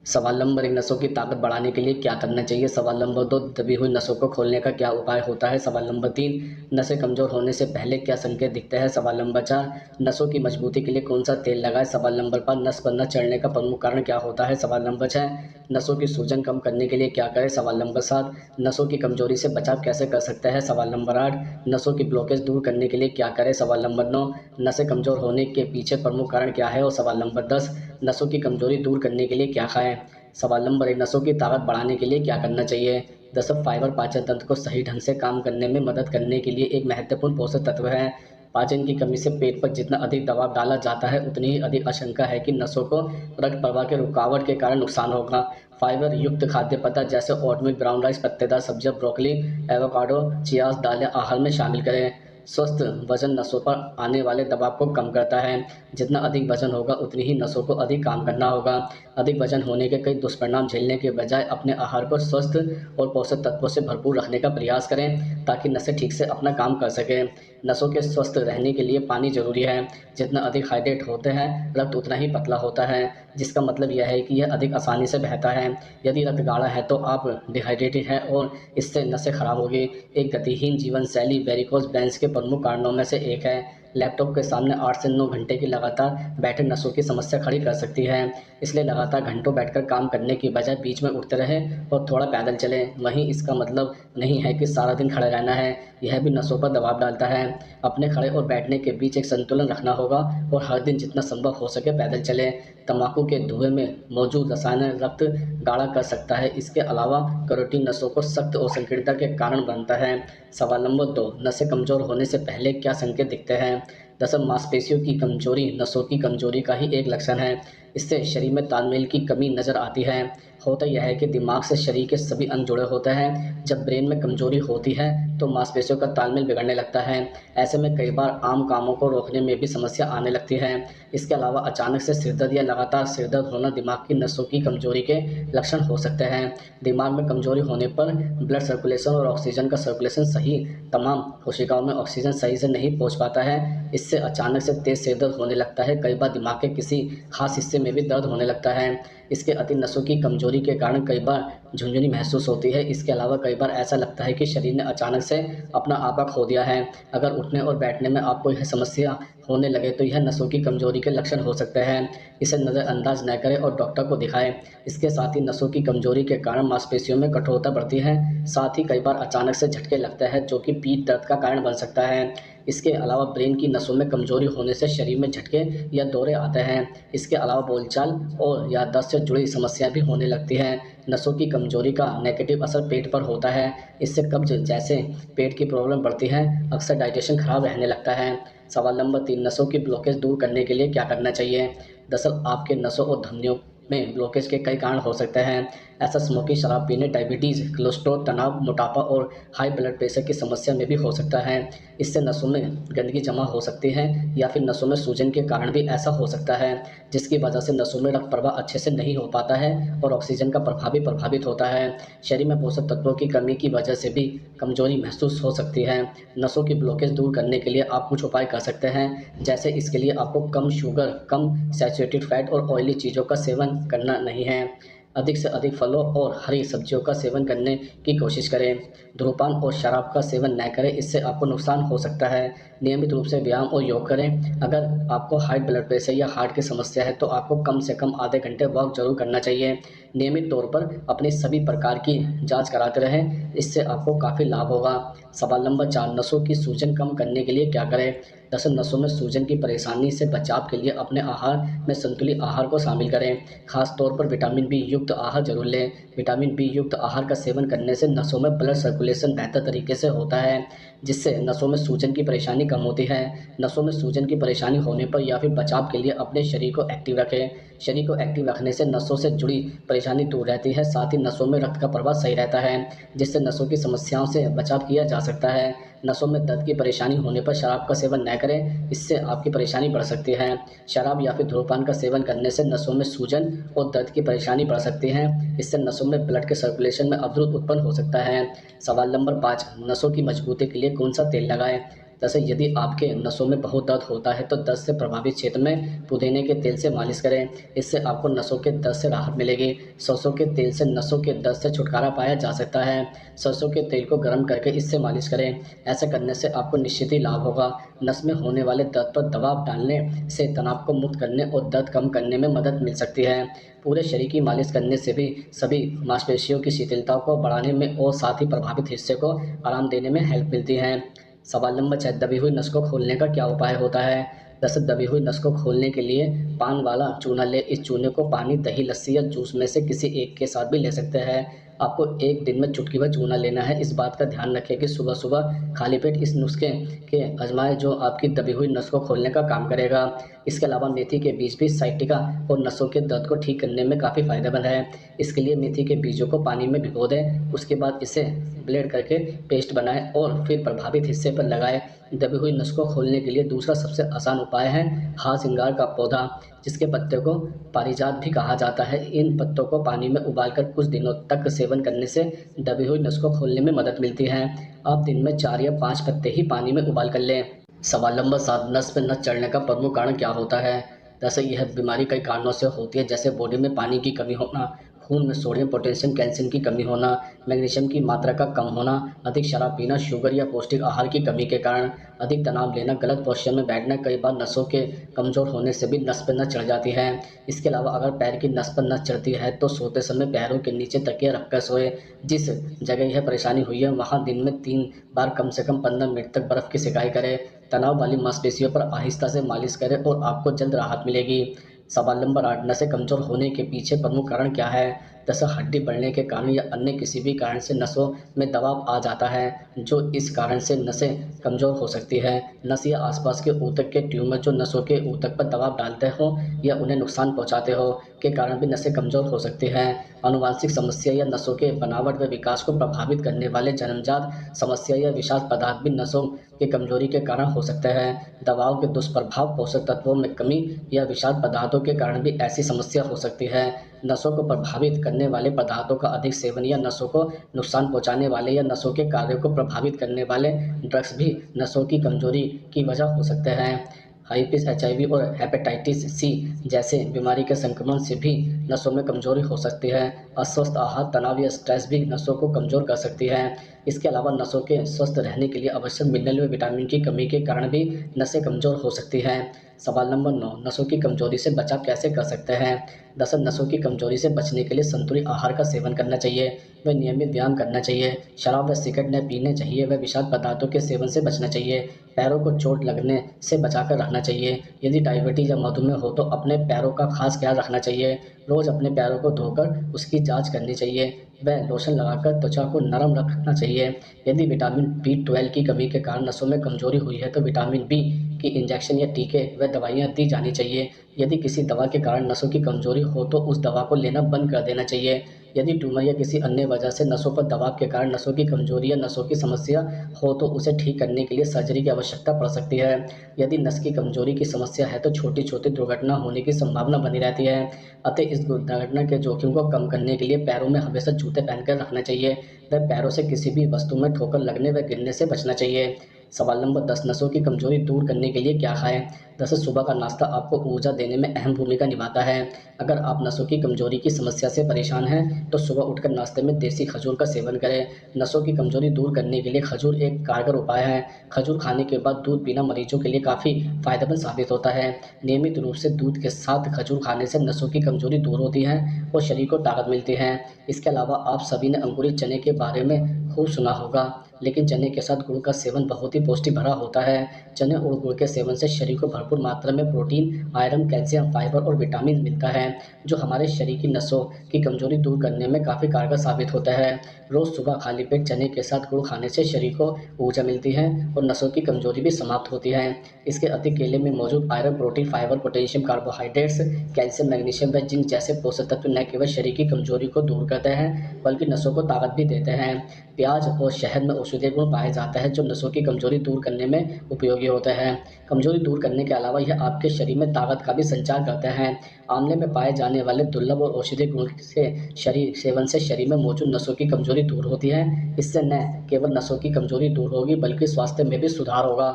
सवाल नंबर 1, नसों की ताकत बढ़ाने के लिए क्या करना चाहिए? सवाल नंबर 2, दबी हुई नसों को खोलने का क्या उपाय होता है? सवाल नंबर 3, नसें कमज़ोर होने से पहले क्या संकेत दिखते हैं? सवाल नंबर 4, नसों की मजबूती के लिए कौन-सा तेल लगाएँ? सवाल नंबर 5, नस पर नस चढ़ने का प्रमुख कारण क्या होता है? सवाल नंबर 6, नसों की सूजन कम करने के लिए क्या करें? सवाल नंबर 7, नसों की कमज़ोरी से बचाव कैसे कर सकते हैं? सवाल नंबर 8, नसों की ब्लॉकेज दूर करने के लिए क्या करें? सवाल नंबर 9, नसें कमज़ोर होने के पीछे प्रमुख कारण क्या है? और सवाल नंबर 10, नसों की कमज़ोरी दूर करने के लिए क्या खाएँ? सवाल नंबर 1, नसों की ताकत बढ़ाने के लिए क्या करना चाहिए? दरअसल फाइबर पाचन तंत्र को सही ढंग से काम करने में मदद करने के लिए एक महत्वपूर्ण पोषक तत्व है। पाचन की कमी से पेट पर जितना अधिक दबाव डाला जाता है, उतनी ही अधिक आशंका है कि नसों को रक्त प्रवाह के रुकावट के कारण नुकसान होगा। फाइबर युक्त खाद्य पदार्थ जैसे ओटमील, ब्राउन राइस, पत्तेदार सब्जियां, ब्रोकली, एवोकाडो, चियास दालें आहार में शामिल करें। स्वस्थ वजन नसों पर आने वाले दबाव को कम करता है। जितना अधिक वजन होगा, उतनी ही नसों को अधिक काम करना होगा। अधिक वजन होने के कई दुष्परिणाम झेलने के बजाय अपने आहार को स्वस्थ और पोषक तत्वों से भरपूर रखने का प्रयास करें, ताकि नसें ठीक से अपना काम कर सकें। नसों के स्वस्थ रहने के लिए पानी जरूरी है। जितना अधिक हाइड्रेट होते हैं, रक्त उतना ही पतला होता है, जिसका मतलब यह है कि यह अधिक आसानी से बहता है। यदि रक्त गाढ़ा है तो आप डिहाइड्रेटेड हैं और इससे नसें खराब होगी। एक गतिहीन जीवन शैली वेरिकोज वेन्स के प्रमुख कारणों में से एक है। लैपटॉप के सामने 8 से 9 घंटे की लगातार बैठे नसों की समस्या खड़ी कर सकती है। इसलिए लगातार घंटों बैठकर काम करने की बजाय बीच में उठते रहें और थोड़ा पैदल चलें। वहीं इसका मतलब नहीं है कि सारा दिन खड़े रहना है, यह भी नसों पर दबाव डालता है। अपने खड़े और बैठने के बीच एक संतुलन रखना होगा और हर दिन जितना संभव हो सके पैदल चलें। तंबाकू के धुएं में मौजूद रसायन रक्त गाढ़ा कर सकता है। इसके अलावा कैरोटीन नसों को सख्त और संकीर्णता के कारण बनता है। सवाल नंबर 2, नसें कमजोर होने से पहले क्या संकेत दिखते हैं? दरअसल मांसपेशियों की कमजोरी नसों की कमजोरी का ही एक लक्षण है। इससे शरीर में तालमेल की कमी नजर आती है। होता यह है कि दिमाग से शरीर के सभी अंग जुड़े होते हैं। जब ब्रेन में कमजोरी होती है तो मांसपेशियों का तालमेल बिगड़ने लगता है। ऐसे में कई बार आम कामों को रोकने में भी समस्या आने लगती है। इसके अलावा अचानक से सिरदर्द या लगातार सिरदर्द होना दिमाग की नसों की कमजोरी के लक्षण हो सकते हैं। दिमाग में कमजोरी होने पर ब्लड सर्कुलेशन और ऑक्सीजन का सर्कुलेशन सही तमाम कोशिकाओं में ऑक्सीजन सही से नहीं पहुंच पाता है। इससे अचानक से तेज सिरदर्द होने लगता है। कई बार दिमाग के किसी खास हिस्से में भी दर्द होने लगता है। इसके अति नसों की कमजोरी के कारण कई बार झुनझुनी महसूस होती है। इसके अलावा कई बार ऐसा लगता है कि शरीर ने अचानक से अपना आपा खो दिया है। अगर उठने और बैठने में आपको यह समस्या होने लगे तो यह नसों की कमजोरी के लक्षण हो सकते हैं। इसे नज़रअंदाज न करें और डॉक्टर को दिखाएं। इसके साथ ही नसों की कमजोरी के कारण मांसपेशियों में कठोरता बढ़ती है। साथ ही कई बार अचानक से झटके लगता है, जो कि पीठ दर्द का कारण बन सकता है। इसके अलावा ब्रेन की नसों में कमजोरी होने से शरीर में झटके या दौरे आते हैं। इसके अलावा बोलचाल और याददाश्त से जुड़ी समस्या भी होने लगती हैं। नसों की कमजोरी का नेगेटिव असर पेट पर होता है। इससे कब्ज जैसे पेट की प्रॉब्लम बढ़ती है। अक्सर डाइजेशन खराब रहने लगता है। सवाल नंबर 3, नसों की ब्लॉकेज दूर करने के लिए क्या करना चाहिए? दरअसल आपके नसों और धमनियों में ब्लॉकेज के कई कारण हो सकते हैं। ऐसा स्मोकिंग, शराब पीने, डायबिटीज, कोलेस्ट्रॉल, तनाव, मोटापा और हाई ब्लड प्रेशर की समस्या में भी हो सकता है। इससे नसों में गंदगी जमा हो सकती है या फिर नसों में सूजन के कारण भी ऐसा हो सकता है, जिसकी वजह से नसों में रक्त प्रवाह अच्छे से नहीं हो पाता है और ऑक्सीजन का प्रवाह भी प्रभावित होता है। शरीर में पोषक तत्वों की कमी की वजह से भी कमजोरी महसूस हो सकती है। नसों की ब्लॉकेज दूर करने के लिए आप कुछ उपाय कर सकते हैं। जैसे इसके लिए आपको कम शुगर, कम सैचुरेटेड फैट और ऑयली चीज़ों का सेवन करना नहीं है। अधिक से अधिक फलों और हरी सब्जियों का सेवन करने की कोशिश करें। धूम्रपान और शराब का सेवन न करें, इससे आपको नुकसान हो सकता है। नियमित रूप से व्यायाम और योग करें। अगर आपको हाई ब्लड प्रेशर या हार्ट की समस्या है तो आपको कम से कम आधे घंटे वॉक जरूर करना चाहिए। नियमित तौर पर अपनी सभी प्रकार की जांच कराते रहें, इससे आपको काफ़ी लाभ होगा। सवाल नंबर 4, नसों की सूजन कम करने के लिए क्या करें? दरअसल नसों में सूजन की परेशानी से बचाव के लिए अपने आहार में संतुलित आहार को शामिल करें। खास तौर पर विटामिन बी युक्त आहार जरूर लें। विटामिन बी युक्त आहार का सेवन करने से नसों में ब्लड सर्कुलेशन बेहतर तरीके से होता है, जिससे नसों में सूजन की परेशानी कम होती है। नसों में सूजन की परेशानी होने पर या फिर बचाव के लिए अपने शरीर को एक्टिव रखें। शरीर को एक्टिव रखने से नसों से जुड़ी परेशानी दूर रहती है। साथ ही नसों में रक्त का प्रवाह सही रहता है, जिससे नसों की समस्याओं से बचाव किया जा सकता है। नसों में दर्द की परेशानी होने पर शराब का सेवन न करें, इससे आपकी परेशानी बढ़ सकती है। शराब या फिर धूम्रपान का सेवन करने से नसों में सूजन और दर्द की परेशानी बढ़ सकती है। इससे नसों में ब्लड के सर्कुलेशन में अवरोध उत्पन्न हो सकता है। सवाल नंबर 5, नसों की मजबूती के लिए कौन सा तेल लगाएं? जैसे यदि आपके नसों में बहुत दर्द होता है तो दर्द से प्रभावित क्षेत्र में पुदीने के तेल से मालिश करें। इससे आपको नसों के दर्द से राहत मिलेगी। सरसों के तेल से नसों के दर्द से छुटकारा पाया जा सकता है। सरसों के तेल को गर्म करके इससे मालिश करें। ऐसा करने से आपको निश्चित ही लाभ होगा। नस में होने वाले दर्द पर दबाव डालने से तनाव को मुक्त करने और दर्द कम करने में मदद मिल सकती है। पूरे शरीर की मालिश करने से भी सभी मांसपेशियों की शिथिलता को बढ़ाने में और साथ ही प्रभावित हिस्से को आराम देने में हेल्प मिलती है। सवाल नंबर 6, दबी हुई नस को खोलने का क्या उपाय होता है? दरअसल दबी हुई नस को खोलने के लिए पान वाला चूना लें। इस चूने को पानी, दही, लस्सी या जूस में से किसी एक के साथ भी ले सकते हैं। आपको एक दिन में चुटकी भर चूना लेना है। इस बात का ध्यान रखें कि सुबह-सुबह खाली पेट इस नुस्खे के आजमाएं जो आपकी दबी हुई नस को खोलने का काम करेगा। इसके अलावा मेथी के बीज भी साइटिका और नसों के दर्द को ठीक करने में काफ़ी फायदेमंद है। इसके लिए मेथी के बीजों को पानी में भिगो दें। उसके बाद इसे ब्लेंड करके पेस्ट बनाएं और फिर प्रभावित हिस्से पर लगाएं। दबी हुई नस को खोलने के लिए दूसरा सबसे आसान उपाय है हाथ सिंगार का पौधा, जिसके पत्ते को पारिजात भी कहा जाता है। इन पत्तों को पानी में उबालकर कुछ दिनों तक सेवन करने से दबी हुई नस को खोलने में मदद मिलती है। आप दिन में 4 या 5 पत्ते ही पानी में उबाल कर लें। सवाल नंबर 7, नस पे नस चढ़ने का प्रमुख कारण क्या होता है? दरअसल यह बीमारी कई कारणों से होती है, जैसे बॉडी में पानी की कमी होना, खून में सोडियम, पोटेशियम, कैल्शियम की कमी होना, मैग्नीशियम की मात्रा का कम होना, अधिक शराब पीना, शुगर या पौष्टिक आहार की कमी के कारण, अधिक तनाव लेना, गलत पोस्चर में बैठना, कई बार नसों के कमज़ोर होने से भी नस पर नस चढ़ जाती है। इसके अलावा अगर पैर की नस पर नस चढ़ती है तो सोते समय पैरों के नीचे तकिया रखकर सोए। जिस जगह यह परेशानी हुई है वहाँ दिन में 3 बार कम से कम 15 मिनट तक बर्फ़ की सिकाई करें। तनाव वाली मांसपेशियों पर आहिस्ता से मालिश करें और आपको जल्द राहत मिलेगी। सवाल नंबर 8, नसें कमज़ोर होने के पीछे प्रमुख कारण क्या है? जैसे हड्डी बढ़ने के कारण या अन्य किसी भी कारण से नसों में दबाव आ जाता है, जो इस कारण से नसें कमज़ोर हो सकती है। नस या आसपास के ऊतक के ट्यूमर जो नसों के ऊतक पर दबाव डालते हो या उन्हें नुकसान पहुंचाते हो के कारण भी नसें कमज़ोर हो सकती हैं। आनुवांशिक समस्या या नसों के बनावट व विकास को प्रभावित करने वाले जन्मजात समस्या या विषाक्त पदार्थ भी नसों की कमजोरी के कारण हो सकते हैं। दवाओं के दुष्प्रभाव, पोषक तत्वों में कमी या विषाक्त पदार्थों के कारण भी ऐसी समस्या हो सकती है। नसों को प्रभावित करने वाले पदार्थों का अधिक सेवन या नसों को नुकसान पहुंचाने वाले या नसों के कार्यों को प्रभावित करने वाले ड्रग्स भी नसों की कमजोरी की वजह हो सकते हैं। हाइपिस, HIV और हेपेटाइटिस सी जैसे बीमारी के संक्रमण से भी नसों में कमजोरी हो सकती है। अस्वस्थ आहार, तनाव या स्ट्रेस भी नसों को कमजोर कर सकती है। इसके अलावा नसों के स्वस्थ रहने के लिए आवश्यक मिनरल व विटामिन की कमी के कारण भी नसें कमजोर हो सकती हैं। सवाल नंबर 9, नसों की कमजोरी से बचाव कैसे कर सकते हैं? दरअसल नसों की कमजोरी से बचने के लिए संतुलित आहार का सेवन करना चाहिए व नियमित व्यायाम करना चाहिए। शराब व सिगरेट न पीने चाहिए व विषाक्त पदार्थों के सेवन से बचना चाहिए। पैरों को चोट लगने से बचाकर रखना चाहिए। यदि डायबिटीज या मधुमेह हो तो अपने पैरों का खास ख्याल रखना चाहिए। रोज अपने पैरों को धोकर उसकी जांच करनी चाहिए व लोशन लगाकर त्वचा को नरम रखना चाहिए। यदि विटामिन B12 की कमी के कारण नसों में कमजोरी हुई है तो विटामिन B की इंजेक्शन या टीके व दवाइयाँ दी जानी चाहिए। यदि किसी दवा के कारण नसों की कमजोरी हो तो उस दवा को लेना बंद कर देना चाहिए। यदि ट्यूमर या किसी अन्य वजह से नसों पर दबाव के कारण नसों की कमजोरी या नसों की समस्या हो तो उसे ठीक करने के लिए सर्जरी की आवश्यकता पड़ सकती है। यदि नस की कमजोरी की समस्या है तो छोटी छोटी दुर्घटना होने की संभावना बनी रहती है। अतः इस दुर्घटना के जोखिम को कम करने के लिए पैरों में हमेशा जूते पहनकर रखना चाहिए व पैरों से किसी भी वस्तु में ठोकर लगने व गिरने से बचना चाहिए। सवाल नंबर 10, नसों की कमजोरी दूर करने के लिए क्या खाएं? दरअसल सुबह का नाश्ता आपको ऊर्जा देने में अहम भूमिका निभाता है। अगर आप नसों की कमजोरी की समस्या से परेशान हैं तो सुबह उठकर नाश्ते में देसी खजूर का सेवन करें। नसों की कमजोरी दूर करने के लिए खजूर एक कारगर उपाय है। खजूर खाने के बाद दूध पीना मरीजों के लिए काफ़ी फायदेमंद साबित होता है। नियमित रूप से दूध के साथ खजूर खाने से नसों की कमजोरी दूर होती है और शरीर को ताकत मिलती है। इसके अलावा आप सभी ने अंकुरित चने के बारे में खूब सुना होगा, लेकिन चने के साथ गुड़ का सेवन बहुत ही पौष्टिक भरा होता है। चने और गुड़ के सेवन से शरीर को भरपूर मात्रा में प्रोटीन, आयरन, कैल्शियम, फाइबर और विटामिन मिलता है, जो हमारे शरीर की नसों की कमजोरी दूर करने में काफ़ी कारगर साबित होता है। रोज़ सुबह खाली पेट चने के साथ गुड़ खाने से शरीर को ऊर्जा मिलती है और नसों की कमजोरी भी समाप्त होती है। इसके अतिरिक्त केले में मौजूद iron, protein, fibre, potassium, carbohydrates, calcium, magnesium व जिंक जैसे पोषक तत्व न केवल शरीर की कमजोरी को दूर करते हैं बल्कि नसों को ताकत भी देते हैं। प्याज और शहद में औषधीय गुण पाया जाता है जो नसों की कमजोरी दूर करने में उपयोगी होते हैं। कमजोरी दूर करने के अलावा यह आपके शरीर में ताकत का भी संचार करते हैं। आंवले में पाए जाने वाले दुर्लभ और औषधीय गुण से शरीर सेवन से शरीर में मौजूद नसों की कमजोरी दूर होती है। इससे न केवल नसों की कमजोरी दूर होगी बल्कि स्वास्थ्य में भी सुधार होगा।